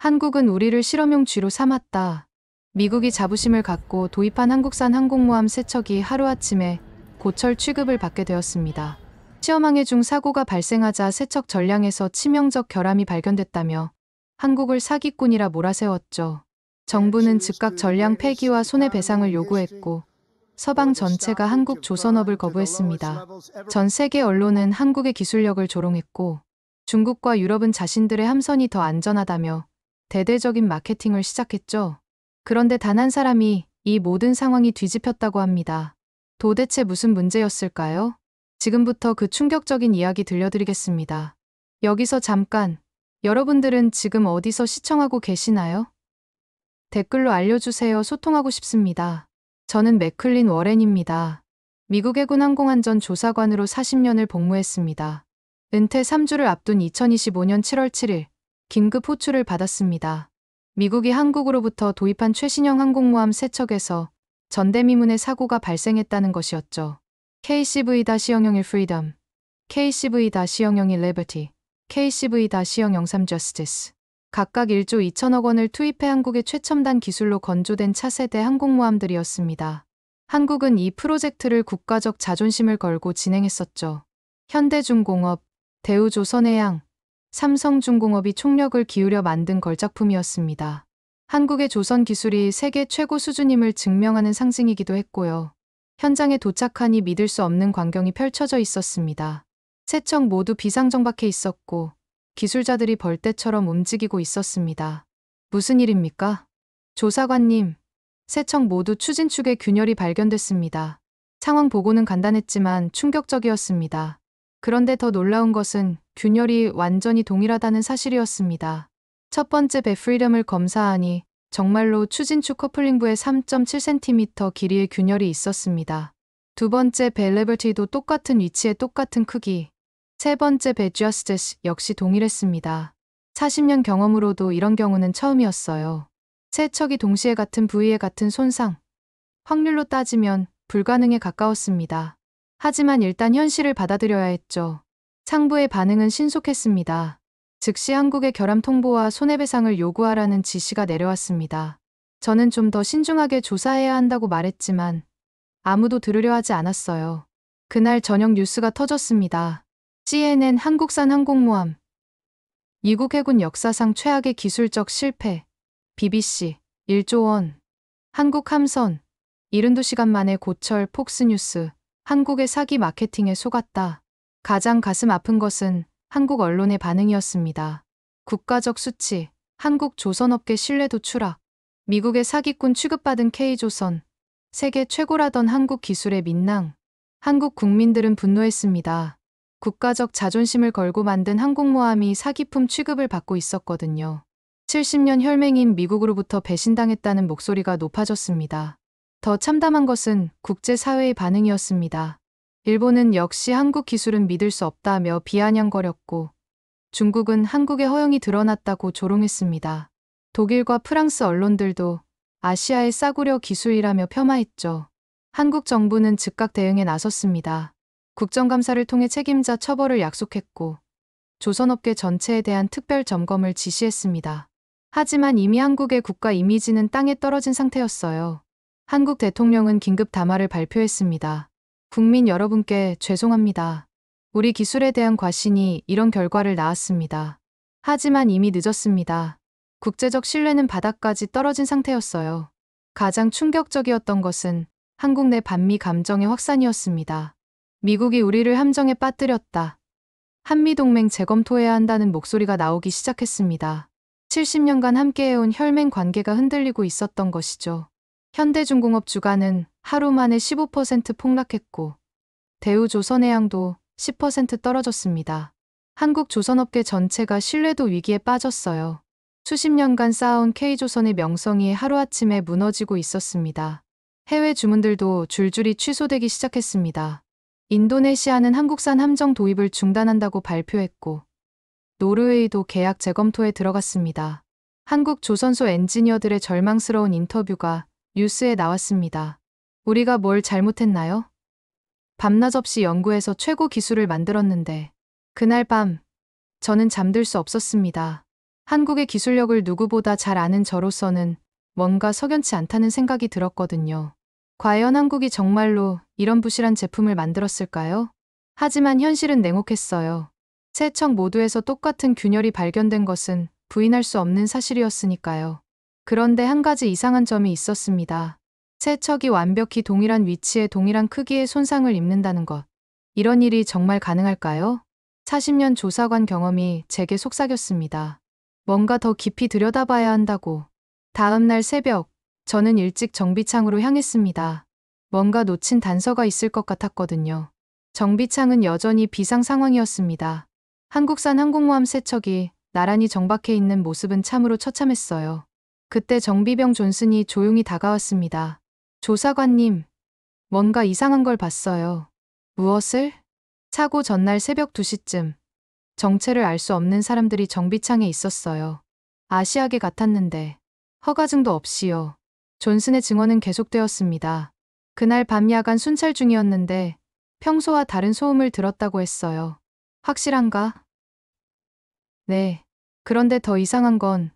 한국은 우리를 실험용 쥐로 삼았다. 미국이 자부심을 갖고 도입한 한국산 항공모함 3척이 하루아침에 고철 취급을 받게 되었습니다. 시험항해 중 사고가 발생하자 3척 전량에서 치명적 결함이 발견됐다며 한국을 사기꾼이라 몰아세웠죠. 정부는 즉각 전량 폐기와 손해배상을 요구했고 서방 전체가 한국 조선업을 거부했습니다. 전 세계 언론은 한국의 기술력을 조롱했고 중국과 유럽은 자신들의 함선이 더 안전하다며 대대적인 마케팅을 시작했죠. 그런데 단 한 사람이 이 모든 상황이 뒤집혔다고 합니다. 도대체 무슨 문제였을까요? 지금부터 그 충격적인 이야기 들려드리겠습니다. 여기서 잠깐, 여러분들은 지금 어디서 시청하고 계시나요? 댓글로 알려주세요. 소통하고 싶습니다. 저는 맥클린 워렌입니다. 미국 해군 항공안전 조사관으로 40년을 복무했습니다. 은퇴 3주를 앞둔 2025년 7월 7일, 긴급 호출을 받았습니다. 미국이 한국으로부터 도입한 최신형 항공모함 3척에서 전대미문의 사고가 발생했다는 것이었죠. KCV-001 Freedom, KCV-001 Liberty, KCV-003 Justice. 각각 1조 2천억 원을 투입해 한국의 최첨단 기술로 건조된 차세대 항공모함들이었습니다. 한국은 이 프로젝트를 국가적 자존심을 걸고 진행했었죠. 현대중공업, 대우조선해양, 삼성중공업이 총력을 기울여 만든 걸작품이었습니다. 한국의 조선 기술이 세계 최고 수준임을 증명하는 상징이기도 했고요. 현장에 도착하니 믿을 수 없는 광경이 펼쳐져 있었습니다. 3척 모두 비상정박해 있었고 기술자들이 벌떼처럼 움직이고 있었습니다. 무슨 일입니까? 조사관님, 3척 모두 추진축에 균열이 발견됐습니다. 상황 보고는 간단했지만 충격적이었습니다. 그런데 더 놀라운 것은 균열이 완전히 동일하다는 사실이었습니다. 첫 번째 배 프리덤을 검사하니 정말로 추진축 커플링부에 3.7cm 길이의 균열이 있었습니다. 두 번째 배 리버티도 똑같은 위치에 똑같은 크기. 세 번째 배 저스티스 역시 동일했습니다. 40년 경험으로도 이런 경우는 처음이었어요. 세 척이 동시에 같은 부위에 같은 손상. 확률로 따지면 불가능에 가까웠습니다. 하지만 일단 현실을 받아들여야 했죠. 상부의 반응은 신속했습니다. 즉시 한국의 결함 통보와 손해배상을 요구하라는 지시가 내려왔습니다. 저는 좀 더 신중하게 조사해야 한다고 말했지만 아무도 들으려 하지 않았어요. 그날 저녁 뉴스가 터졌습니다. CNN 한국산 항공모함. 미국 해군 역사상 최악의 기술적 실패. BBC 1조 원. 한국 함선. 72시간 만에 고철. 폭스뉴스. 한국의 사기 마케팅에 속았다. 가장 가슴 아픈 것은 한국 언론의 반응이었습니다. 국가적 수치. 한국 조선업계 신뢰도 추락. 미국의 사기꾼 취급받은 K조선. 세계 최고라던 한국 기술의 민낭. 한국 국민들은 분노했습니다. 국가적 자존심을 걸고 만든 항공모함이 사기품 취급을 받고 있었거든요. 70년 혈맹인 미국으로부터 배신당했다는 목소리가 높아졌습니다. 더 참담한 것은 국제사회의 반응이었습니다. 일본은 역시 한국 기술은 믿을 수 없다며 비아냥거렸고 중국은 한국의 허영이 드러났다고 조롱했습니다. 독일과 프랑스 언론들도 아시아의 싸구려 기술이라며 폄하했죠. 한국 정부는 즉각 대응에 나섰습니다. 국정감사를 통해 책임자 처벌을 약속했고 조선업계 전체에 대한 특별 점검을 지시했습니다. 하지만 이미 한국의 국가 이미지는 땅에 떨어진 상태였어요. 한국 대통령은 긴급 담화를 발표했습니다. 국민 여러분께 죄송합니다. 우리 기술에 대한 과신이 이런 결과를 낳았습니다. 하지만 이미 늦었습니다. 국제적 신뢰는 바닥까지 떨어진 상태였어요. 가장 충격적이었던 것은 한국 내 반미 감정의 확산이었습니다. 미국이 우리를 함정에 빠뜨렸다. 한미동맹 재검토해야 한다는 목소리가 나오기 시작했습니다. 70년간 함께해온 혈맹 관계가 흔들리고 있었던 것이죠. 현대중공업 주가는 하루 만에 15% 폭락했고 대우조선해양도 10% 떨어졌습니다. 한국 조선업계 전체가 신뢰도 위기에 빠졌어요. 수십 년간 쌓아온 K조선의 명성이 하루아침에 무너지고 있었습니다. 해외 주문들도 줄줄이 취소되기 시작했습니다. 인도네시아는 한국산 함정 도입을 중단한다고 발표했고 노르웨이도 계약 재검토에 들어갔습니다. 한국 조선소 엔지니어들의 절망스러운 인터뷰가 뉴스에 나왔습니다. 우리가 뭘 잘못했나요? 밤낮 없이 연구해서 최고 기술을 만들었는데 그날 밤 저는 잠들 수 없었습니다. 한국의 기술력을 누구보다 잘 아는 저로서는 뭔가 석연치 않다는 생각이 들었거든요. 과연 한국이 정말로 이런 부실한 제품을 만들었을까요? 하지만 현실은 냉혹했어요. 세 척 모두에서 똑같은 균열이 발견된 것은 부인할 수 없는 사실이었으니까요. 그런데 한 가지 이상한 점이 있었습니다. 세 척이 완벽히 동일한 위치에 동일한 크기의 손상을 입는다는 것. 이런 일이 정말 가능할까요? 40년 조사관 경험이 제게 속삭였습니다. 뭔가 더 깊이 들여다봐야 한다고. 다음 날 새벽, 저는 일찍 정비창으로 향했습니다. 뭔가 놓친 단서가 있을 것 같았거든요. 정비창은 여전히 비상 상황이었습니다. 한국산 항공모함 세 척이 나란히 정박해 있는 모습은 참으로 처참했어요. 그때 정비병 존슨이 조용히 다가왔습니다. 조사관님, 뭔가 이상한 걸 봤어요. 무엇을? 사고 전날 새벽 2시쯤 정체를 알 수 없는 사람들이 정비창에 있었어요. 아시아계 같았는데 허가증도 없이요. 존슨의 증언은 계속되었습니다. 그날 밤 야간 순찰 중이었는데 평소와 다른 소음을 들었다고 했어요. 확실한가? 네. 그런데 더 이상한 건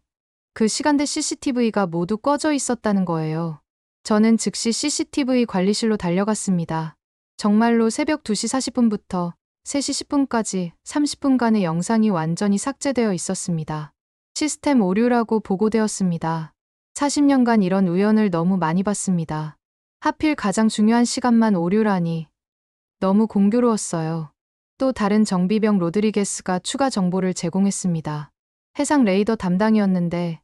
그 시간대 CCTV가 모두 꺼져 있었다는 거예요. 저는 즉시 CCTV 관리실로 달려갔습니다. 정말로 새벽 2시 40분부터 3시 10분까지 30분간의 영상이 완전히 삭제되어 있었습니다. 시스템 오류라고 보고되었습니다. 40년간 이런 우연을 너무 많이 봤습니다. 하필 가장 중요한 시간만 오류라니 너무 공교로웠어요. 또 다른 정비병 로드리게스가 추가 정보를 제공했습니다. 해상 레이더 담당이었는데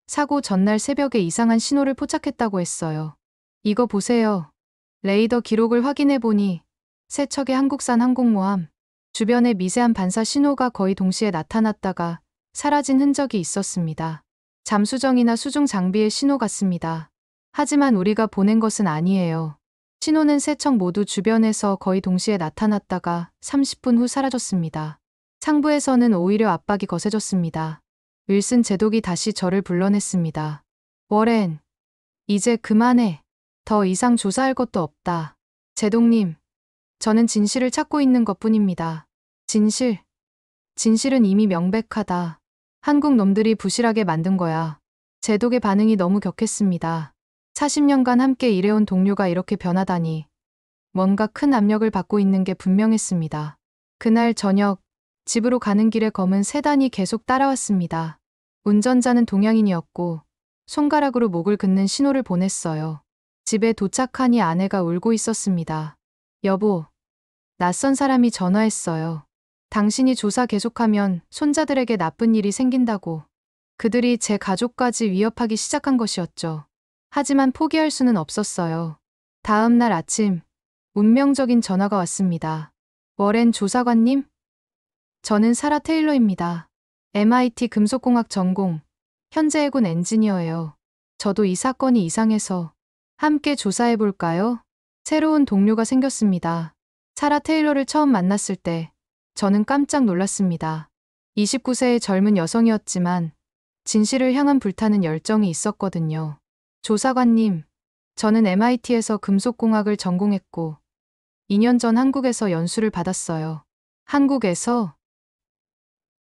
사고 전날 새벽에 이상한 신호를 포착했다고 했어요. 이거 보세요. 레이더 기록을 확인해 보니 세 척의 한국산 항공모함 주변에 미세한 반사 신호가 거의 동시에 나타났다가 사라진 흔적이 있었습니다. 잠수정이나 수중 장비의 신호 같습니다. 하지만 우리가 보낸 것은 아니에요. 신호는 세 척 모두 주변에서 거의 동시에 나타났다가 30분 후 사라졌습니다. 상부에서는 오히려 압박이 거세졌습니다. 윌슨 제독이 다시 저를 불러냈습니다. 워렌, 이제 그만해. 더 이상 조사할 것도 없다. 제독님, 저는 진실을 찾고 있는 것뿐입니다. 진실은 이미 명백하다. 한국 놈들이 부실하게 만든 거야. 제독의 반응이 너무 격했습니다. 40년간 함께 일해온 동료가 이렇게 변하다니. 뭔가 큰 압력을 받고 있는 게 분명했습니다. 그날 저녁, 집으로 가는 길에 검은 세단이 계속 따라왔습니다. 운전자는 동양인이었고 손가락으로 목을 긋는 신호를 보냈어요. 집에 도착하니 아내가 울고 있었습니다. 여보, 낯선 사람이 전화했어요. 당신이 조사 계속하면 손자들에게 나쁜 일이 생긴다고. 그들이 제 가족까지 위협하기 시작한 것이었죠. 하지만 포기할 수는 없었어요. 다음 날 아침, 운명적인 전화가 왔습니다. 워렌 조사관님? 저는 사라 테일러입니다. MIT 금속공학 전공, 현재 해군 엔지니어예요. 저도 이 사건이 이상해서 함께 조사해 볼까요? 새로운 동료가 생겼습니다. 사라 테일러를 처음 만났을 때 저는 깜짝 놀랐습니다. 29세의 젊은 여성이었지만 진실을 향한 불타는 열정이 있었거든요. 조사관님, 저는 MIT에서 금속공학을 전공했고 2년 전 한국에서 연수를 받았어요. 한국에서?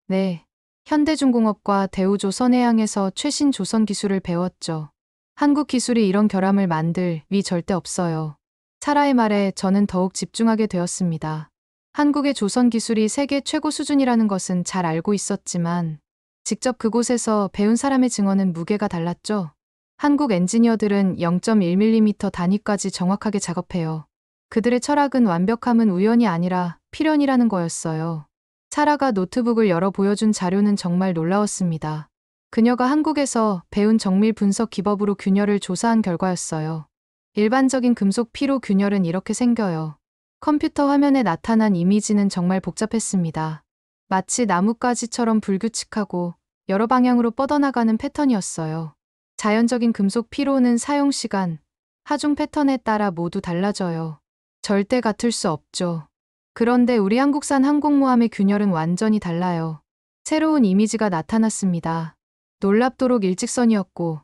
네. 현대중공업과 대우조선해양에서 최신 조선 기술을 배웠죠. 한국 기술이 이런 결함을 만들 위 절대 없어요. 사라의 말에 저는 더욱 집중하게 되었습니다. 한국의 조선 기술이 세계 최고 수준이라는 것은 잘 알고 있었지만 직접 그곳에서 배운 사람의 증언은 무게가 달랐죠. 한국 엔지니어들은 0.1mm 단위까지 정확하게 작업해요. 그들의 철학은 완벽함은 우연이 아니라 필연이라는 거였어요. 사라가 노트북을 열어 보여준 자료는 정말 놀라웠습니다. 그녀가 한국에서 배운 정밀 분석 기법으로 균열을 조사한 결과였어요. 일반적인 금속 피로 균열은 이렇게 생겨요. 컴퓨터 화면에 나타난 이미지는 정말 복잡했습니다. 마치 나뭇가지처럼 불규칙하고 여러 방향으로 뻗어나가는 패턴이었어요. 자연적인 금속 피로는 사용 시간, 하중 패턴에 따라 모두 달라져요. 절대 같을 수 없죠. 그런데 우리 한국산 항공모함의 균열은 완전히 달라요. 새로운 이미지가 나타났습니다. 놀랍도록 일직선이었고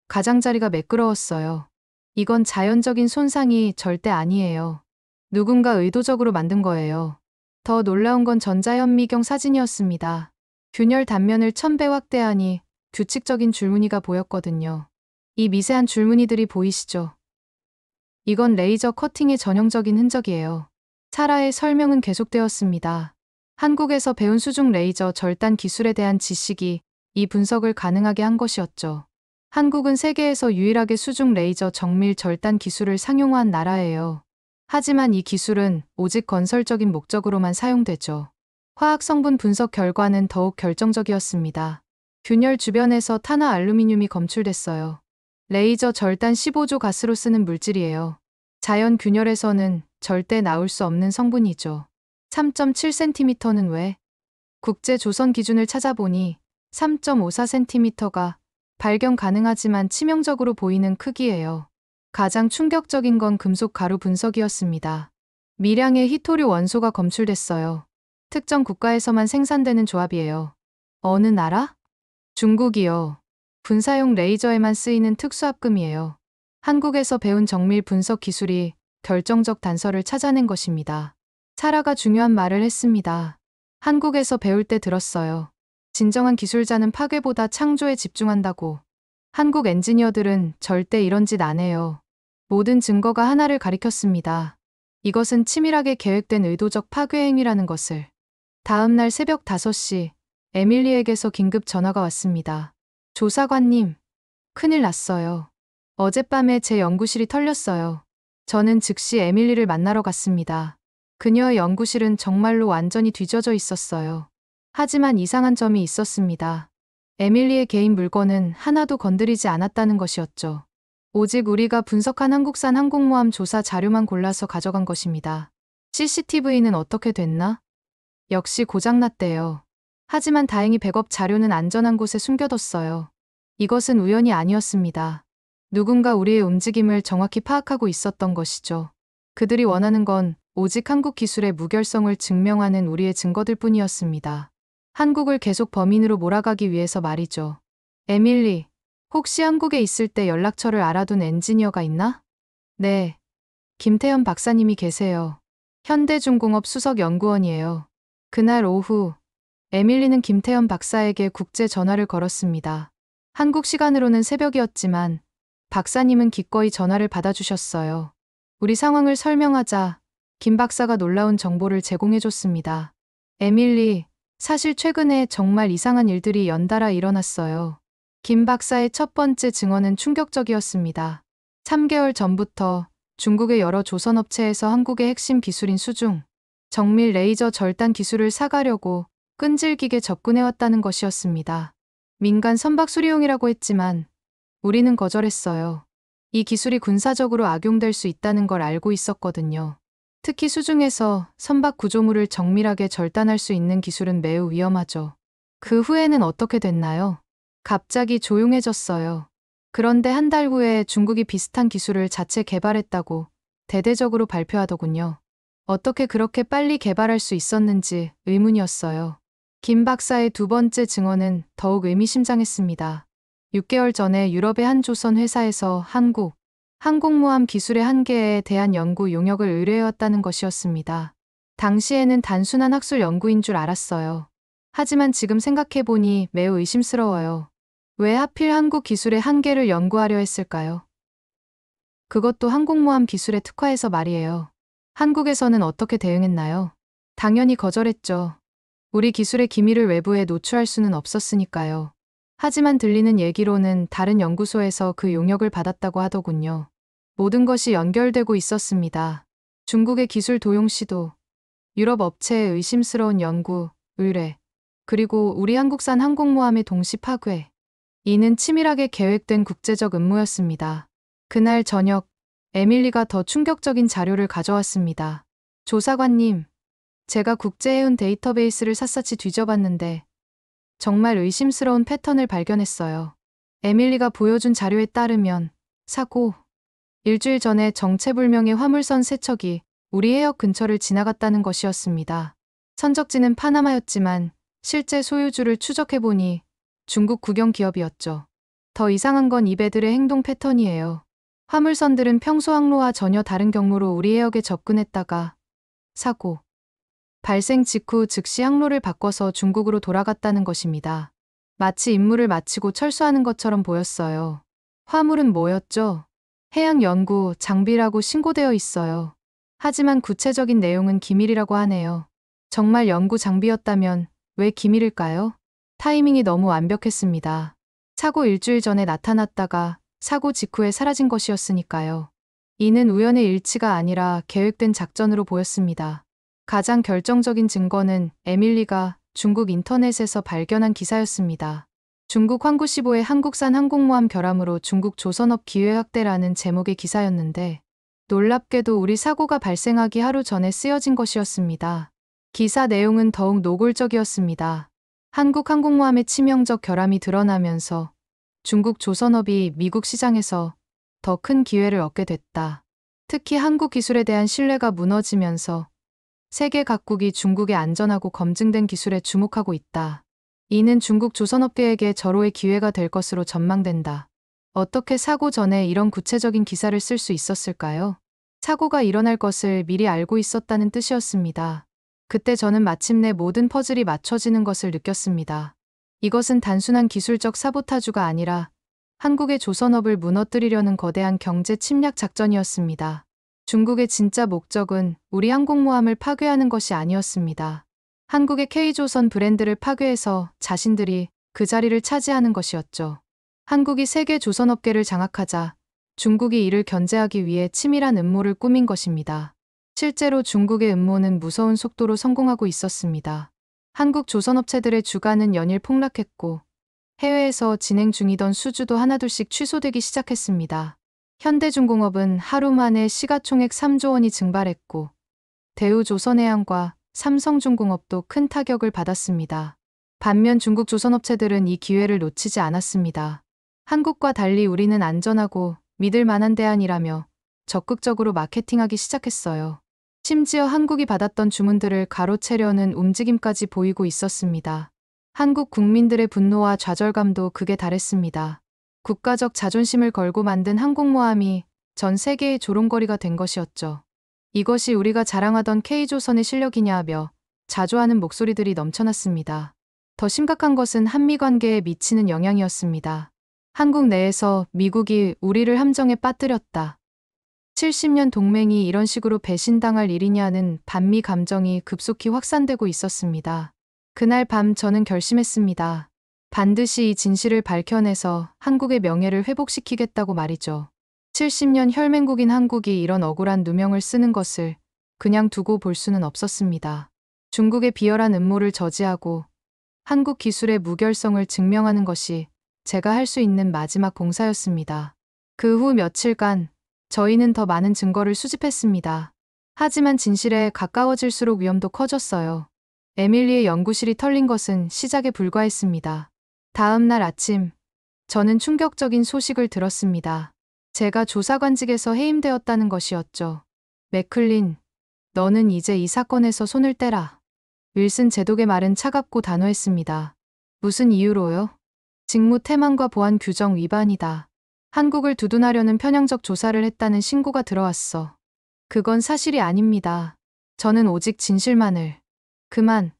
가장자리가 매끄러웠어요. 이건 자연적인 손상이 절대 아니에요. 누군가 의도적으로 만든 거예요. 더 놀라운 건 전자현미경 사진이었습니다. 균열 단면을 1000배 확대하니 규칙적인 줄무늬가 보였거든요. 이 미세한 줄무늬들이 보이시죠? 이건 레이저 커팅의 전형적인 흔적이에요. 사라의 설명은 계속되었습니다. 한국에서 배운 수중 레이저 절단 기술에 대한 지식이 이 분석을 가능하게 한 것이었죠. 한국은 세계에서 유일하게 수중 레이저 정밀 절단 기술을 상용화한 나라예요. 하지만 이 기술은 오직 건설적인 목적으로만 사용되죠. 화학 성분 분석 결과는 더욱 결정적이었습니다. 균열 주변에서 탄화 알루미늄이 검출됐어요. 레이저 절단 15조 가스로 쓰는 물질이에요. 자연 균열에서는 절대 나올 수 없는 성분이죠. 3.7cm는 왜? 국제 조선 기준을 찾아보니 3.54cm가 발견 가능하지만 치명적으로 보이는 크기예요. 가장 충격적인 건 금속 가루 분석이었습니다. 미량의 히토류 원소가 검출됐어요. 특정 국가에서만 생산되는 조합이에요. 어느 나라? 중국이요. 분사용 레이저에만 쓰이는 특수합금이에요. 한국에서 배운 정밀 분석 기술이 결정적 단서를 찾아낸 것입니다. 사라가 중요한 말을 했습니다. 한국에서 배울 때 들었어요. 진정한 기술자는 파괴보다 창조에 집중한다고. 한국 엔지니어들은 절대 이런 짓 안 해요. 모든 증거가 하나를 가리켰습니다. 이것은 치밀하게 계획된 의도적 파괴 행위라는 것을. 다음 날 새벽 5시, 에밀리에게서 긴급 전화가 왔습니다. 조사관님, 큰일 났어요. 어젯밤에 제 연구실이 털렸어요. 저는 즉시 에밀리를 만나러 갔습니다. 그녀의 연구실은 정말로 완전히 뒤져져 있었어요. 하지만 이상한 점이 있었습니다. 에밀리의 개인 물건은 하나도 건드리지 않았다는 것이었죠. 오직 우리가 분석한 한국산 항공모함 조사 자료만 골라서 가져간 것입니다. CCTV는 어떻게 됐나? 역시 고장났대요. 하지만 다행히 백업 자료는 안전한 곳에 숨겨뒀어요. 이것은 우연이 아니었습니다. 누군가 우리의 움직임을 정확히 파악하고 있었던 것이죠. 그들이 원하는 건 오직 한국 기술의 무결성을 증명하는 우리의 증거들 뿐이었습니다. 한국을 계속 범인으로 몰아가기 위해서 말이죠. 에밀리, 혹시 한국에 있을 때 연락처를 알아둔 엔지니어가 있나? 네. 김태현 박사님이 계세요. 현대중공업 수석연구원이에요. 그날 오후, 에밀리는 김태현 박사에게 국제 전화를 걸었습니다. 한국 시간으로는 새벽이었지만 박사님은 기꺼이 전화를 받아주셨어요. 우리 상황을 설명하자 김 박사가 놀라운 정보를 제공해줬습니다. 에밀리, 사실 최근에 정말 이상한 일들이 연달아 일어났어요. 김 박사의 첫 번째 증언은 충격적이었습니다. 3개월 전부터 중국의 여러 조선업체에서 한국의 핵심 기술인 수중, 정밀 레이저 절단 기술을 사가려고 끈질기게 접근해왔다는 것이었습니다. 민간 선박 수리용이라고 했지만 우리는 거절했어요. 이 기술이 군사적으로 악용될 수 있다는 걸 알고 있었거든요. 특히 수중에서 선박 구조물을 정밀하게 절단할 수 있는 기술은 매우 위험하죠. 그 후에는 어떻게 됐나요? 갑자기 조용해졌어요. 그런데 한 달 후에 중국이 비슷한 기술을 자체 개발했다고 대대적으로 발표하더군요. 어떻게 그렇게 빨리 개발할 수 있었는지 의문이었어요. 김 박사의 두 번째 증언은 더욱 의미심장했습니다. 6개월 전에 유럽의 한 조선 회사에서 한국 항공모함 기술의 한계에 대한 연구 용역을 의뢰해왔다는 것이었습니다. 당시에는 단순한 학술 연구인 줄 알았어요. 하지만 지금 생각해보니 매우 의심스러워요. 왜 하필 한국 기술의 한계를 연구하려 했을까요? 그것도 항공모함 기술에 특화해서 말이에요. 한국에서는 어떻게 대응했나요? 당연히 거절했죠. 우리 기술의 기밀을 외부에 노출할 수는 없었으니까요. 하지만 들리는 얘기로는 다른 연구소에서 그 용역을 받았다고 하더군요. 모든 것이 연결되고 있었습니다. 중국의 기술 도용 시도, 유럽 업체의 의심스러운 연구, 의뢰, 그리고 우리 한국산 항공모함의 동시 파괴. 이는 치밀하게 계획된 국제적 음모였습니다. 그날 저녁, 에밀리가 더 충격적인 자료를 가져왔습니다. 조사관님, 제가 국제해운 데이터베이스를 샅샅이 뒤져봤는데 정말 의심스러운 패턴을 발견했어요. 에밀리가 보여준 자료에 따르면 사고, 일주일 전에 정체불명의 화물선 세척이 우리 해역 근처를 지나갔다는 것이었습니다. 선적지는 파나마였지만 실제 소유주를 추적해보니 중국 국영 기업이었죠. 더 이상한 건 이 배들의 행동 패턴이에요. 화물선들은 평소 항로와 전혀 다른 경로로 우리 해역에 접근했다가 사고, 발생 직후 즉시 항로를 바꿔서 중국으로 돌아갔다는 것입니다. 마치 임무를 마치고 철수하는 것처럼 보였어요. 화물은 뭐였죠? 해양 연구 장비라고 신고되어 있어요. 하지만 구체적인 내용은 기밀이라고 하네요. 정말 연구 장비였다면 왜 기밀일까요? 타이밍이 너무 완벽했습니다. 사고 일주일 전에 나타났다가 사고 직후에 사라진 것이었으니까요. 이는 우연의 일치가 아니라 계획된 작전으로 보였습니다. 가장 결정적인 증거는 에밀리가 중국 인터넷에서 발견한 기사였습니다. 중국 황구시보의 한국산 항공모함 결함으로 중국 조선업 기회 확대라는 제목의 기사였는데 놀랍게도 우리 사고가 발생하기 하루 전에 쓰여진 것이었습니다. 기사 내용은 더욱 노골적이었습니다. 한국 항공모함의 치명적 결함이 드러나면서 중국 조선업이 미국 시장에서 더 큰 기회를 얻게 됐다. 특히 한국 기술에 대한 신뢰가 무너지면서 세계 각국이 중국의 안전하고 검증된 기술에 주목하고 있다. 이는 중국 조선업계에게 절호의 기회가 될 것으로 전망된다. 어떻게 사고 전에 이런 구체적인 기사를 쓸 수 있었을까요? 사고가 일어날 것을 미리 알고 있었다는 뜻이었습니다. 그때 저는 마침내 모든 퍼즐이 맞춰지는 것을 느꼈습니다. 이것은 단순한 기술적 사보타주가 아니라 한국의 조선업을 무너뜨리려는 거대한 경제 침략 작전이었습니다. 중국의 진짜 목적은 우리 항공모함을 파괴하는 것이 아니었습니다. 한국의 K조선 브랜드를 파괴해서 자신들이 그 자리를 차지하는 것이었죠. 한국이 세계 조선업계를 장악하자 중국이 이를 견제하기 위해 치밀한 음모를 꾸민 것입니다. 실제로 중국의 음모는 무서운 속도로 성공하고 있었습니다. 한국 조선업체들의 주가는 연일 폭락했고 해외에서 진행 중이던 수주도 하나둘씩 취소되기 시작했습니다. 현대중공업은 하루 만에 시가총액 3조 원이 증발했고 대우조선해양과 삼성중공업도 큰 타격을 받았습니다. 반면 중국 조선업체들은 이 기회를 놓치지 않았습니다. 한국과 달리 우리는 안전하고 믿을 만한 대안이라며 적극적으로 마케팅하기 시작했어요. 심지어 한국이 받았던 주문들을 가로채려는 움직임까지 보이고 있었습니다. 한국 국민들의 분노와 좌절감도 극에 달했습니다. 국가적 자존심을 걸고 만든 항공모함이 전 세계의 조롱거리가 된 것이었죠. 이것이 우리가 자랑하던 K조선의 실력이냐며 자조하는 목소리들이 넘쳐났습니다. 더 심각한 것은 한미 관계에 미치는 영향이었습니다. 한국 내에서 미국이 우리를 함정에 빠뜨렸다. 70년 동맹이 이런 식으로 배신당할 일이냐는 반미 감정이 급속히 확산되고 있었습니다. 그날 밤 저는 결심했습니다. 반드시 이 진실을 밝혀내서 한국의 명예를 회복시키겠다고 말이죠. 70년 혈맹국인 한국이 이런 억울한 누명을 쓰는 것을 그냥 두고 볼 수는 없었습니다. 중국의 비열한 음모를 저지하고 한국 기술의 무결성을 증명하는 것이 제가 할 수 있는 마지막 공사였습니다. 그 후 며칠간 저희는 더 많은 증거를 수집했습니다. 하지만 진실에 가까워질수록 위험도 커졌어요. 에밀리의 연구실이 털린 것은 시작에 불과했습니다. 다음 날 아침, 저는 충격적인 소식을 들었습니다. 제가 조사관직에서 해임되었다는 것이었죠. 맥클린, 너는 이제 이 사건에서 손을 떼라. 윌슨 제독의 말은 차갑고 단호했습니다. 무슨 이유로요? 직무 태만과 보안 규정 위반이다. 한국을 두둔하려는 편향적 조사를 했다는 신고가 들어왔어. 그건 사실이 아닙니다. 저는 오직 진실만을. 그만.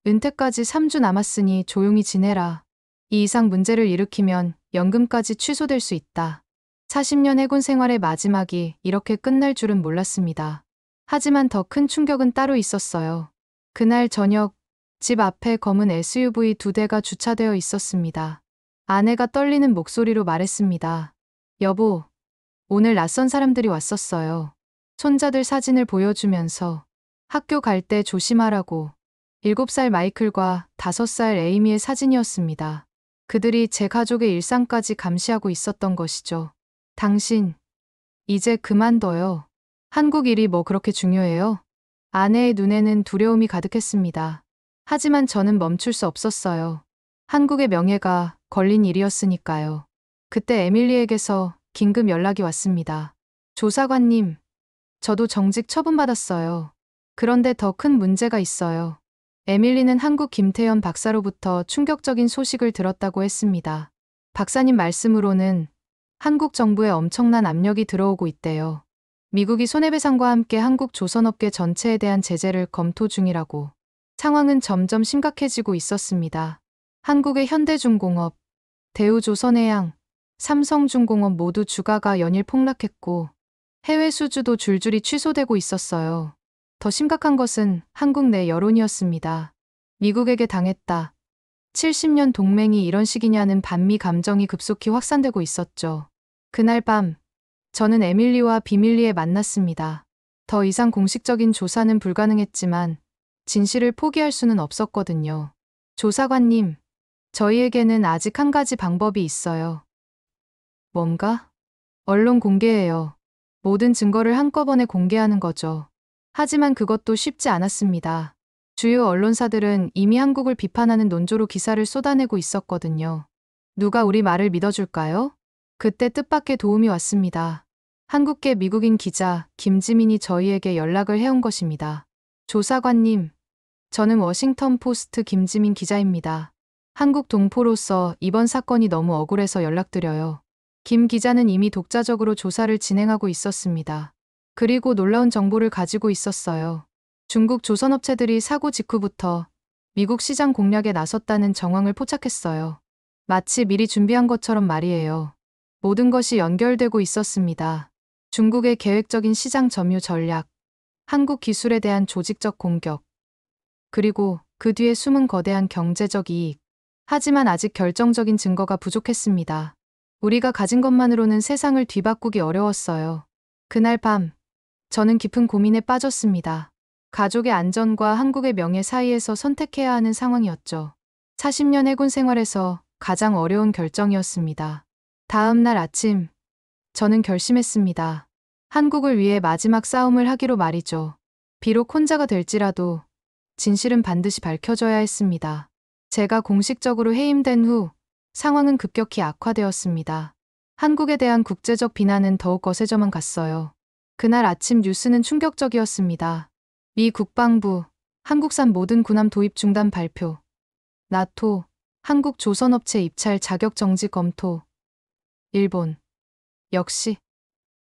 은퇴까지 3주 남았으니 조용히 지내라. 이 이상 문제를 일으키면 연금까지 취소될 수 있다. 40년 해군 생활의 마지막이 이렇게 끝날 줄은 몰랐습니다. 하지만 더 큰 충격은 따로 있었어요. 그날 저녁, 집 앞에 검은 SUV 2대가 주차되어 있었습니다. 아내가 떨리는 목소리로 말했습니다. 여보, 오늘 낯선 사람들이 왔었어요. 손자들 사진을 보여주면서 학교 갈 때 조심하라고. 7살 마이클과 5살 에이미의 사진이었습니다. 그들이 제 가족의 일상까지 감시하고 있었던 것이죠. 당신, 이제 그만둬요. 한국 일이 뭐 그렇게 중요해요? 아내의 눈에는 두려움이 가득했습니다. 하지만 저는 멈출 수 없었어요. 한국의 명예가 걸린 일이었으니까요. 그때 에밀리에게서 긴급 연락이 왔습니다. 조사관님, 저도 정직 처분받았어요. 그런데 더 큰 문제가 있어요. 에밀리는 한국 김태현 박사로부터 충격적인 소식을 들었다고 했습니다. 박사님 말씀으로는 한국 정부에 엄청난 압력이 들어오고 있대요. 미국이 손해배상과 함께 한국 조선업계 전체에 대한 제재를 검토 중이라고. 상황은 점점 심각해지고 있었습니다. 한국의 현대중공업, 대우조선해양, 삼성중공업 모두 주가가 연일 폭락했고 해외 수주도 줄줄이 취소되고 있었어요. 더 심각한 것은 한국 내 여론이었습니다. 미국에게 당했다. 70년 동맹이 이런 식이냐는 반미 감정이 급속히 확산되고 있었죠. 그날 밤, 저는 에밀리와 비밀리에 만났습니다. 더 이상 공식적인 조사는 불가능했지만 진실을 포기할 수는 없었거든요. 조사관님, 저희에게는 아직 한 가지 방법이 있어요. 뭔가? 언론 공개예요. 모든 증거를 한꺼번에 공개하는 거죠. 하지만 그것도 쉽지 않았습니다. 주요 언론사들은 이미 한국을 비판하는 논조로 기사를 쏟아내고 있었거든요. 누가 우리 말을 믿어줄까요? 그때 뜻밖의 도움이 왔습니다. 한국계 미국인 기자 김지민이 저희에게 연락을 해온 것입니다. 조사관님, 저는 워싱턴 포스트 김지민 기자입니다. 한국 동포로서 이번 사건이 너무 억울해서 연락드려요. 김 기자는 이미 독자적으로 조사를 진행하고 있었습니다. 그리고 놀라운 정보를 가지고 있었어요. 중국 조선업체들이 사고 직후부터 미국 시장 공략에 나섰다는 정황을 포착했어요. 마치 미리 준비한 것처럼 말이에요. 모든 것이 연결되고 있었습니다. 중국의 계획적인 시장 점유 전략, 한국 기술에 대한 조직적 공격, 그리고 그 뒤에 숨은 거대한 경제적 이익. 하지만 아직 결정적인 증거가 부족했습니다. 우리가 가진 것만으로는 세상을 뒤바꾸기 어려웠어요. 그날 밤, 저는 깊은 고민에 빠졌습니다. 가족의 안전과 한국의 명예 사이에서 선택해야 하는 상황이었죠. 40년 해군 생활에서 가장 어려운 결정이었습니다. 다음 날 아침, 저는 결심했습니다. 한국을 위해 마지막 싸움을 하기로 말이죠. 비록 혼자가 될지라도 진실은 반드시 밝혀져야 했습니다. 제가 공식적으로 해임된 후 상황은 급격히 악화되었습니다. 한국에 대한 국제적 비난은 더욱 거세져만 갔어요. 그날 아침 뉴스는 충격적이었습니다. 미 국방부, 한국산 모든 군함 도입 중단 발표. 나토, 한국 조선업체 입찰 자격 정지 검토. 일본. 역시.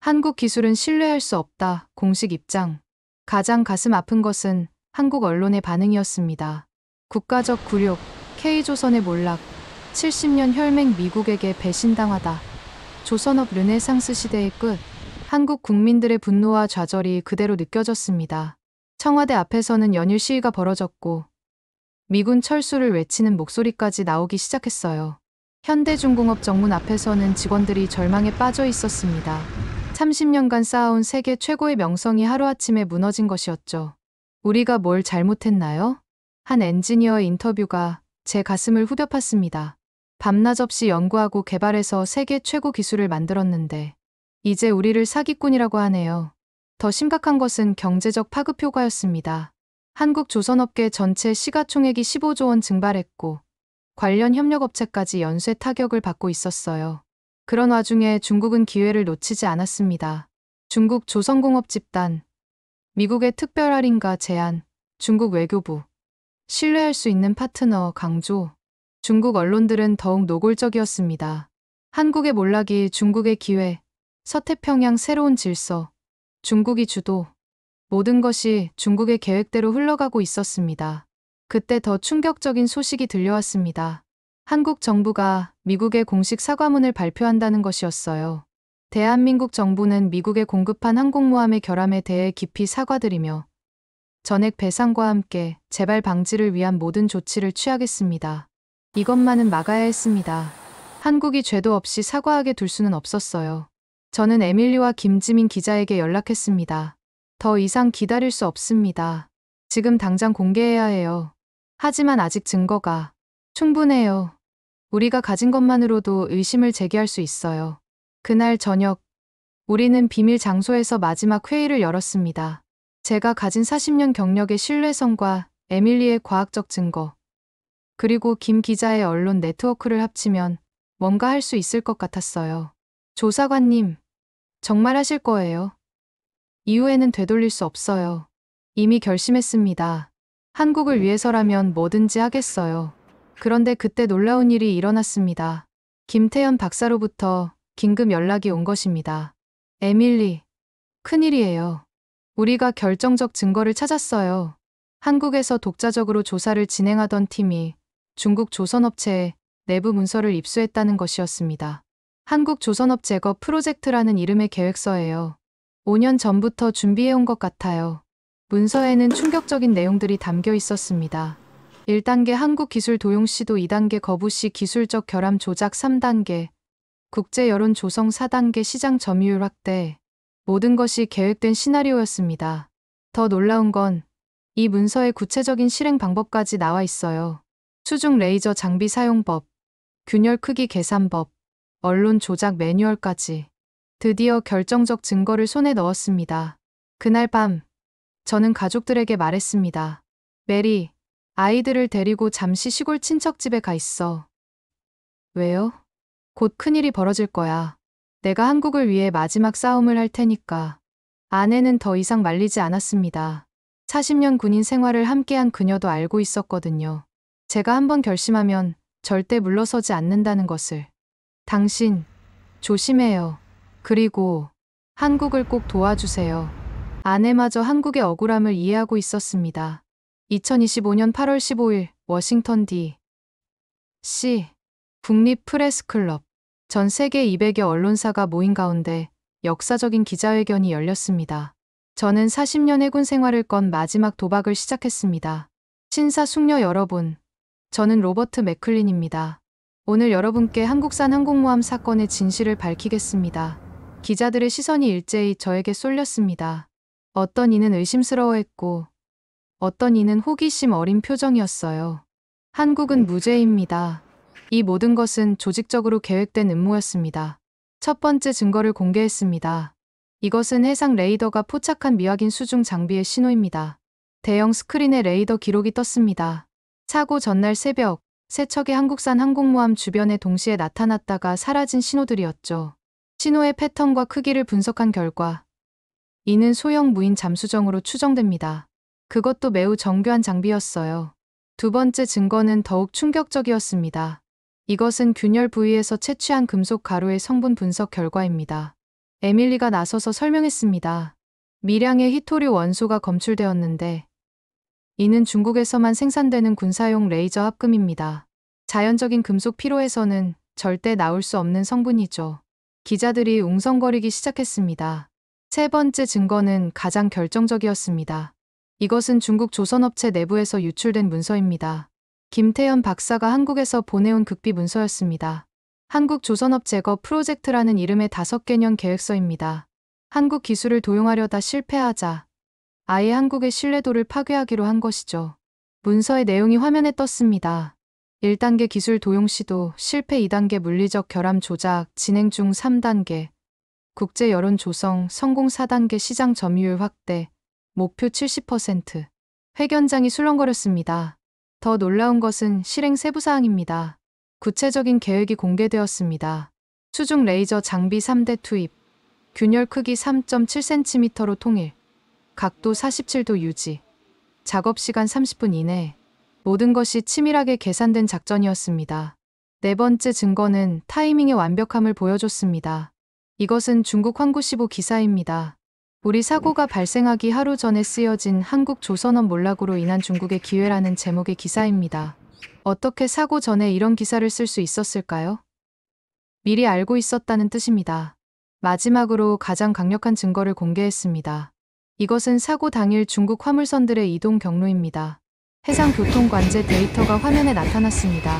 한국 기술은 신뢰할 수 없다. 공식 입장. 가장 가슴 아픈 것은 한국 언론의 반응이었습니다. 국가적 굴욕, K조선의 몰락, 70년 혈맹 미국에게 배신당하다. 조선업 르네상스 시대의 끝. 한국 국민들의 분노와 좌절이 그대로 느껴졌습니다. 청와대 앞에서는 연일 시위가 벌어졌고 미군 철수를 외치는 목소리까지 나오기 시작했어요. 현대중공업 정문 앞에서는 직원들이 절망에 빠져 있었습니다. 30년간 쌓아온 세계 최고의 명성이 하루아침에 무너진 것이었죠. 우리가 뭘 잘못했나요? 한 엔지니어의 인터뷰가 제 가슴을 후벼 팠습니다. 밤낮 없이 연구하고 개발해서 세계 최고 기술을 만들었는데 이제 우리를 사기꾼이라고 하네요. 더 심각한 것은 경제적 파급 효과였습니다. 한국 조선업계 전체 시가총액이 15조 원 증발했고 관련 협력업체까지 연쇄 타격을 받고 있었어요. 그런 와중에 중국은 기회를 놓치지 않았습니다. 중국 조선공업 집단, 미국의 특별 할인가 제한, 중국 외교부, 신뢰할 수 있는 파트너 강조. 중국 언론들은 더욱 노골적이었습니다. 한국의 몰락이 중국의 기회, 서태평양 새로운 질서, 중국이 주도, 모든 것이 중국의 계획대로 흘러가고 있었습니다. 그때 더 충격적인 소식이 들려왔습니다. 한국 정부가 미국에 공식 사과문을 발표한다는 것이었어요. 대한민국 정부는 미국에 공급한 항공모함의 결함에 대해 깊이 사과드리며 전액 배상과 함께 재발 방지를 위한 모든 조치를 취하겠습니다. 이것만은 막아야 했습니다. 한국이 죄도 없이 사과하게 둘 수는 없었어요. 저는 에밀리와 김지민 기자에게 연락했습니다. 더 이상 기다릴 수 없습니다. 지금 당장 공개해야 해요. 하지만 아직 증거가 충분해요. 우리가 가진 것만으로도 의심을 제기할 수 있어요. 그날 저녁, 우리는 비밀 장소에서 마지막 회의를 열었습니다. 제가 가진 40년 경력의 신뢰성과 에밀리의 과학적 증거, 그리고 김 기자의 언론 네트워크를 합치면 뭔가 할 수 있을 것 같았어요. 조사관님, 정말 하실 거예요? 이후에는 되돌릴 수 없어요. 이미 결심했습니다. 한국을 위해서라면 뭐든지 하겠어요. 그런데 그때 놀라운 일이 일어났습니다. 김태현 박사로부터 긴급 연락이 온 것입니다. 에밀리, 큰일이에요. 우리가 결정적 증거를 찾았어요. 한국에서 독자적으로 조사를 진행하던 팀이 중국 조선업체에 내부 문서를 입수했다는 것이었습니다. 한국조선업 제거 프로젝트라는 이름의 계획서예요. 5년 전부터 준비해온 것 같아요. 문서에는 충격적인 내용들이 담겨 있었습니다. 1단계 한국 기술 도용 시도, 2단계 거부 시 기술적 결함 조작, 3단계 국제 여론 조성, 4단계 시장 점유율 확대. 모든 것이 계획된 시나리오였습니다. 더 놀라운 건 이 문서에 구체적인 실행 방법까지 나와 있어요. 수중 레이저 장비 사용법, 균열 크기 계산법, 언론 조작 매뉴얼까지. 드디어 결정적 증거를 손에 넣었습니다. 그날 밤 저는 가족들에게 말했습니다. 메리, 아이들을 데리고 잠시 시골 친척집에 가 있어. 왜요? 곧 큰일이 벌어질 거야. 내가 한국을 위해 마지막 싸움을 할 테니까. 아내는 더 이상 말리지 않았습니다. 40년 군인 생활을 함께한 그녀도 알고 있었거든요. 제가 한번 결심하면 절대 물러서지 않는다는 것을. 당신, 조심해요. 그리고 한국을 꼭 도와주세요. 아내마저 한국의 억울함을 이해하고 있었습니다. 2025년 8월 15일 워싱턴 D.C. 국립프레스클럽. 전 세계 200여 언론사가 모인 가운데 역사적인 기자회견이 열렸습니다. 저는 40년 해군 생활을 건 마지막 도박을 시작했습니다. 신사숙녀 여러분, 저는 로버트 맥클린입니다. 오늘 여러분께 한국산 항공모함 사건의 진실을 밝히겠습니다. 기자들의 시선이 일제히 저에게 쏠렸습니다. 어떤 이는 의심스러워했고 어떤 이는 호기심 어린 표정이었어요. 한국은 무죄입니다. 이 모든 것은 조직적으로 계획된 음모였습니다. 첫 번째 증거를 공개했습니다. 이것은 해상 레이더가 포착한 미확인 수중 장비의 신호입니다. 대형 스크린에 레이더 기록이 떴습니다. 사고 전날 새벽, 세 척의 한국산 항공모함 주변에 동시에 나타났다가 사라진 신호들이었죠. 신호의 패턴과 크기를 분석한 결과 이는 소형 무인 잠수정으로 추정됩니다. 그것도 매우 정교한 장비였어요. 두 번째 증거는 더욱 충격적이었습니다. 이것은 균열 부위에서 채취한 금속 가루의 성분 분석 결과입니다. 에밀리가 나서서 설명했습니다. 미량의 히토류 원소가 검출되었는데 이는 중국에서만 생산되는 군사용 레이저 합금입니다. 자연적인 금속 피로에서는 절대 나올 수 없는 성분이죠. 기자들이 웅성거리기 시작했습니다. 세 번째 증거는 가장 결정적이었습니다. 이것은 중국 조선업체 내부에서 유출된 문서입니다. 김태현 박사가 한국에서 보내온 극비 문서였습니다. 한국 조선업 제거 프로젝트라는 이름의 5개년 계획서입니다. 한국 기술을 도용하려다 실패하자 아예 한국의 신뢰도를 파괴하기로 한 것이죠. 문서의 내용이 화면에 떴습니다. 1단계 기술 도용 시도, 실패 2단계 물리적 결함 조작, 진행 중 3단계, 국제 여론 조성, 성공 4단계 시장 점유율 확대, 목표 70%. 회견장이 술렁거렸습니다. 더 놀라운 것은 실행 세부사항입니다. 구체적인 계획이 공개되었습니다. 수중 레이저 장비 3대 투입, 균열 크기 3.7cm로 통일, 각도 47도 유지, 작업 시간 30분 이내. 모든 것이 치밀하게 계산된 작전이었습니다. 네 번째 증거는 타이밍의 완벽함을 보여줬습니다. 이것은 중국 환구시보 기사입니다. 우리 사고가 발생하기 하루 전에 쓰여진 한국 조선업 몰락으로 인한 중국의 기회라는 제목의 기사입니다. 어떻게 사고 전에 이런 기사를 쓸 수 있었을까요? 미리 알고 있었다는 뜻입니다. 마지막으로 가장 강력한 증거를 공개했습니다. 이것은 사고 당일 중국 화물선들의 이동 경로입니다. 해상교통관제 데이터가 화면에 나타났습니다.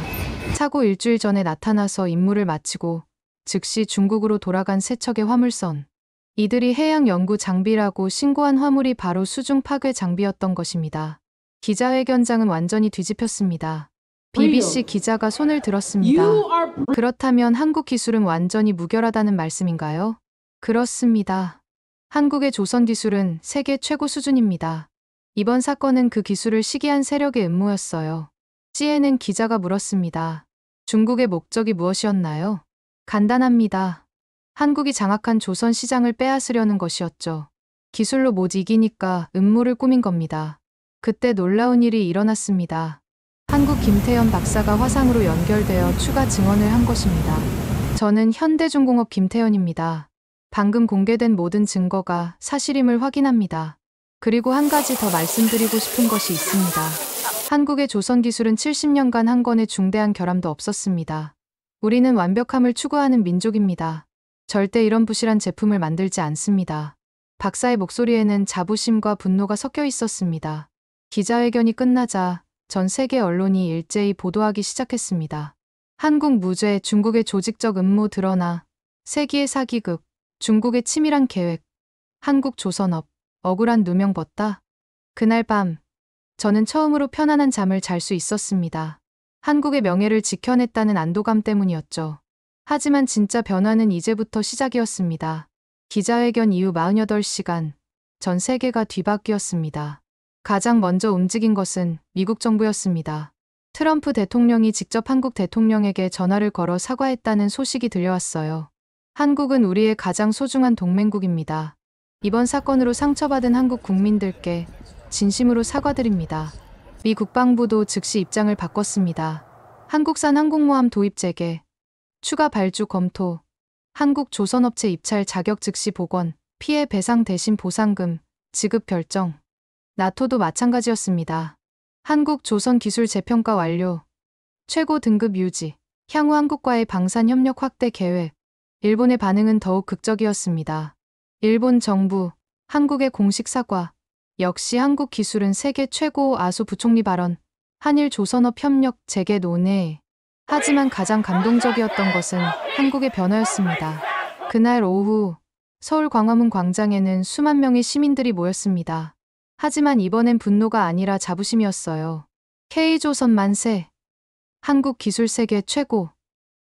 사고 일주일 전에 나타나서 임무를 마치고 즉시 중국으로 돌아간 세 척의 화물선. 이들이 해양 연구 장비라고 신고한 화물이 바로 수중 파괴 장비였던 것입니다. 기자회견장은 완전히 뒤집혔습니다. BBC 기자가 손을 들었습니다. 그렇다면 한국 기술은 완전히 무결하다는 말씀인가요? 그렇습니다. 한국의 조선 기술은 세계 최고 수준입니다. 이번 사건은 그 기술을 시기한 세력의 음모였어요. CNN 기자가 물었습니다. 중국의 목적이 무엇이었나요? 간단합니다. 한국이 장악한 조선 시장을 빼앗으려는 것이었죠. 기술로 못 이기니까 음모를 꾸민 겁니다. 그때 놀라운 일이 일어났습니다. 한국 김태현 박사가 화상으로 연결되어 추가 증언을 한 것입니다. 저는 현대중공업 김태현입니다. 방금 공개된 모든 증거가 사실임을 확인합니다. 그리고 한 가지 더 말씀드리고 싶은 것이 있습니다. 한국의 조선 기술은 70년간 한 건의 중대한 결함도 없었습니다. 우리는 완벽함을 추구하는 민족입니다. 절대 이런 부실한 제품을 만들지 않습니다. 박사의 목소리에는 자부심과 분노가 섞여 있었습니다. 기자회견이 끝나자 전 세계 언론이 일제히 보도하기 시작했습니다. 한국 무죄, 중국의 조직적 음모 드러나, 세기의 사기극, 중국의 치밀한 계획, 한국 조선업, 억울한 누명 벗다. 그날 밤, 저는 처음으로 편안한 잠을 잘 수 있었습니다. 한국의 명예를 지켜냈다는 안도감 때문이었죠. 하지만 진짜 변화는 이제부터 시작이었습니다. 기자회견 이후 48시간, 전 세계가 뒤바뀌었습니다. 가장 먼저 움직인 것은 미국 정부였습니다. 트럼프 대통령이 직접 한국 대통령에게 전화를 걸어 사과했다는 소식이 들려왔어요. 한국은 우리의 가장 소중한 동맹국입니다. 이번 사건으로 상처받은 한국 국민들께 진심으로 사과드립니다. 미 국방부도 즉시 입장을 바꿨습니다. 한국산 항공모함 도입 재개, 추가 발주 검토, 한국 조선업체 입찰 자격 즉시 복원, 피해 배상 대신 보상금, 지급 결정. 나토도 마찬가지였습니다. 한국 조선 기술 재평가 완료, 최고 등급 유지, 향후 한국과의 방산 협력 확대 계획. 일본의 반응은 더욱 극적이었습니다. 일본 정부, 한국의 공식 사과, 역시 한국 기술은 세계 최고. 아소 부총리 발언, 한일 조선업 협력 재개 논의. 하지만 가장 감동적이었던 것은 한국의 변화였습니다. 그날 오후 서울 광화문 광장에는 수만 명의 시민들이 모였습니다. 하지만 이번엔 분노가 아니라 자부심이었어요. K조선 만세! 한국 기술 세계 최고!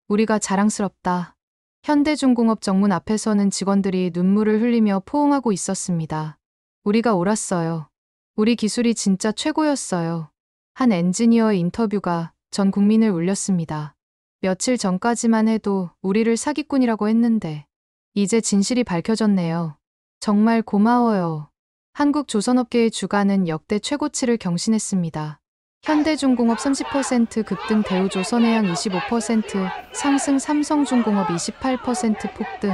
우리가 자랑스럽다. 현대중공업 정문 앞에서는 직원들이 눈물을 흘리며 포옹하고 있었습니다. 우리가 옳았어요. 우리 기술이 진짜 최고였어요. 한 엔지니어의 인터뷰가 전 국민을 울렸습니다. 며칠 전까지만 해도 우리를 사기꾼이라고 했는데 이제 진실이 밝혀졌네요. 정말 고마워요. 한국 조선업계의 주가는 역대 최고치를 경신했습니다. 현대중공업 30% 급등, 대우조선해양 25% 상승, 삼성중공업 28% 폭등.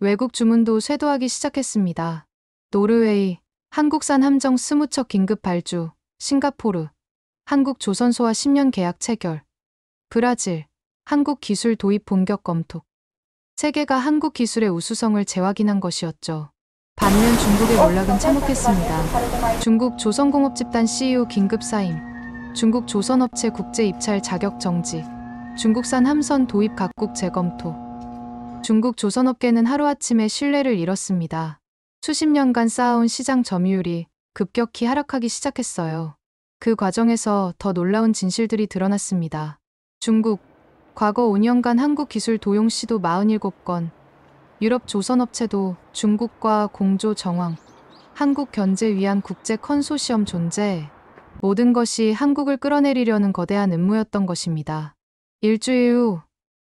외국 주문도 쇄도하기 시작했습니다. 노르웨이, 한국산 함정 20척 긴급 발주, 싱가포르, 한국 조선소와 10년 계약 체결, 브라질, 한국 기술 도입 본격 검토. 세계가 한국 기술의 우수성을 재확인한 것이었죠. 반면 중국의 몰락은 참혹했습니다. 중국 조선공업 집단 CEO 긴급 사임, 중국 조선업체 국제 입찰 자격 정지, 중국산 함선 도입 각국 재검토. 중국 조선업계는 하루아침에 신뢰를 잃었습니다. 수십 년간 쌓아온 시장 점유율이 급격히 하락하기 시작했어요. 그 과정에서 더 놀라운 진실들이 드러났습니다. 중국, 과거 5년간 한국 기술 도용 시도 47건, 유럽 조선업체도 중국과 공조 정황, 한국 견제 위한 국제 컨소시엄 존재, 모든 것이 한국을 끌어내리려는 거대한 음모였던 것입니다. 일주일 후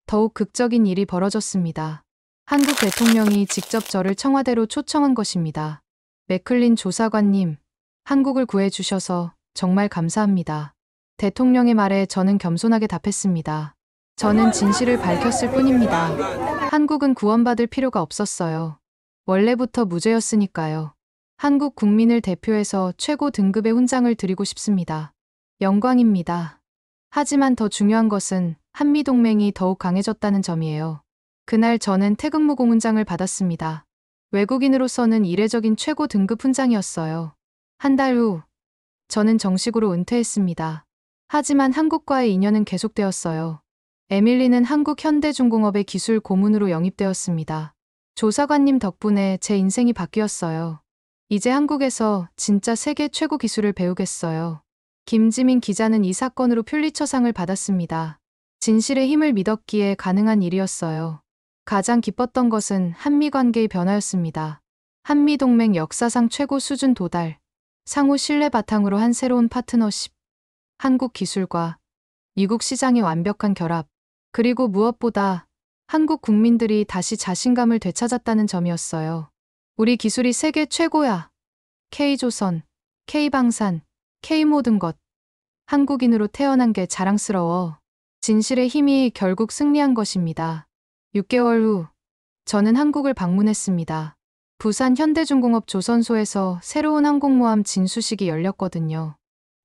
더욱 극적인 일이 벌어졌습니다. 한국 대통령이 직접 저를 청와대로 초청한 것입니다. 맥클린 조사관님, 한국을 구해주셔서 정말 감사합니다. 대통령의 말에 저는 겸손하게 답했습니다. 저는 진실을 밝혔을 뿐입니다. 한국은 구원받을 필요가 없었어요. 원래부터 무죄였으니까요. 한국 국민을 대표해서 최고 등급의 훈장을 드리고 싶습니다. 영광입니다. 하지만 더 중요한 것은 한미동맹이 더욱 강해졌다는 점이에요. 그날 저는 태극무공 훈장을 받았습니다. 외국인으로서는 이례적인 최고 등급 훈장이었어요. 한 달 후, 저는 정식으로 은퇴했습니다. 하지만 한국과의 인연은 계속되었어요. 에밀리는 한국 현대중공업의 기술 고문으로 영입되었습니다. 조사관님 덕분에 제 인생이 바뀌었어요. 이제 한국에서 진짜 세계 최고 기술을 배우겠어요. 김지민 기자는 이 사건으로 퓰리처상을 받았습니다. 진실의 힘을 믿었기에 가능한 일이었어요. 가장 기뻤던 것은 한미 관계의 변화였습니다. 한미동맹 역사상 최고 수준 도달, 상호 신뢰 바탕으로 한 새로운 파트너십, 한국 기술과 미국 시장의 완벽한 결합, 그리고 무엇보다 한국 국민들이 다시 자신감을 되찾았다는 점이었어요. 우리 기술이 세계 최고야. K조선, K방산, K모든 것. 한국인으로 태어난 게 자랑스러워. 진실의 힘이 결국 승리한 것입니다. 6개월 후, 저는 한국을 방문했습니다. 부산 현대중공업 조선소에서 새로운 항공모함 진수식이 열렸거든요.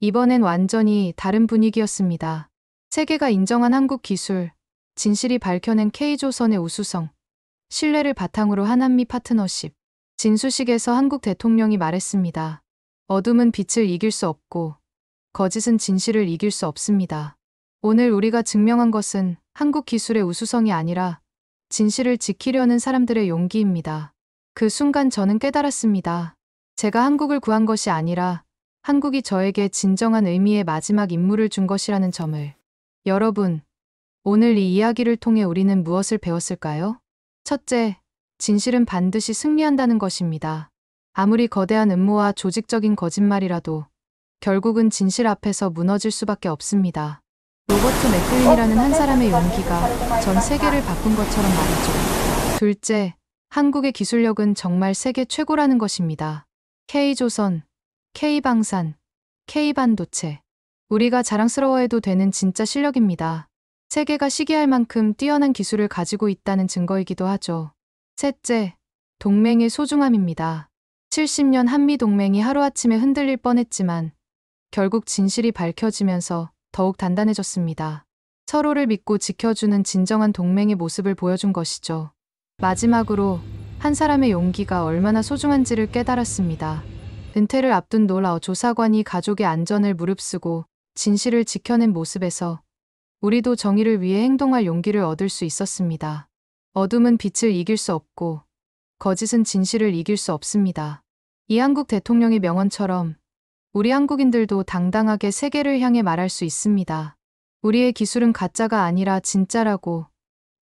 이번엔 완전히 다른 분위기였습니다. 세계가 인정한 한국 기술, 진실이 밝혀낸 K조선의 우수성, 신뢰를 바탕으로 한 한미 파트너십. 진수식에서 한국 대통령이 말했습니다. 어둠은 빛을 이길 수 없고 거짓은 진실을 이길 수 없습니다. 오늘 우리가 증명한 것은 한국 기술의 우수성이 아니라 진실을 지키려는 사람들의 용기입니다. 그 순간 저는 깨달았습니다. 제가 한국을 구한 것이 아니라 한국이 저에게 진정한 의미의 마지막 임무를 준 것이라는 점을. 여러분, 오늘 이 이야기를 통해 우리는 무엇을 배웠을까요? 첫째, 진실은 반드시 승리한다는 것입니다. 아무리 거대한 음모와 조직적인 거짓말이라도 결국은 진실 앞에서 무너질 수밖에 없습니다. 로버트 맥클린이라는 한 사람의 용기가 전 세계를 바꾼 것처럼 말이죠. 둘째, 한국의 기술력은 정말 세계 최고라는 것입니다. K조선, K방산, K반도체. 우리가 자랑스러워해도 되는 진짜 실력입니다. 세계가 시기할 만큼 뛰어난 기술을 가지고 있다는 증거이기도 하죠. 셋째, 동맹의 소중함입니다. 70년 한미동맹이 하루아침에 흔들릴 뻔했지만 결국 진실이 밝혀지면서 더욱 단단해졌습니다. 서로를 믿고 지켜주는 진정한 동맹의 모습을 보여준 것이죠. 마지막으로 한 사람의 용기가 얼마나 소중한지를 깨달았습니다. 은퇴를 앞둔 노라우 조사관이 가족의 안전을 무릅쓰고 진실을 지켜낸 모습에서 우리도 정의를 위해 행동할 용기를 얻을 수 있었습니다. 어둠은 빛을 이길 수 없고 거짓은 진실을 이길 수 없습니다. 이한국 대통령의 명언처럼 우리 한국인들도 당당하게 세계를 향해 말할 수 있습니다. 우리의 기술은 가짜가 아니라 진짜라고,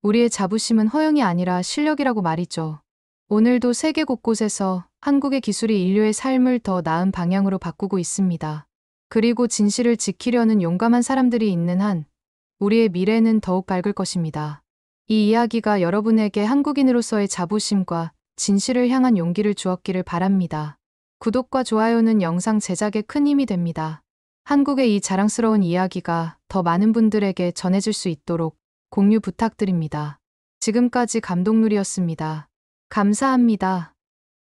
우리의 자부심은 허영이 아니라 실력이라고 말이죠. 오늘도 세계 곳곳에서 한국의 기술이 인류의 삶을 더 나은 방향으로 바꾸고 있습니다. 그리고 진실을 지키려는 용감한 사람들이 있는 한 우리의 미래는 더욱 밝을 것입니다. 이 이야기가 여러분에게 한국인으로서의 자부심과 진실을 향한 용기를 주었기를 바랍니다. 구독과 좋아요는 영상 제작에 큰 힘이 됩니다. 한국의 이 자랑스러운 이야기가 더 많은 분들에게 전해질 수 있도록 공유 부탁드립니다. 지금까지 감독누리였습니다. 감사합니다.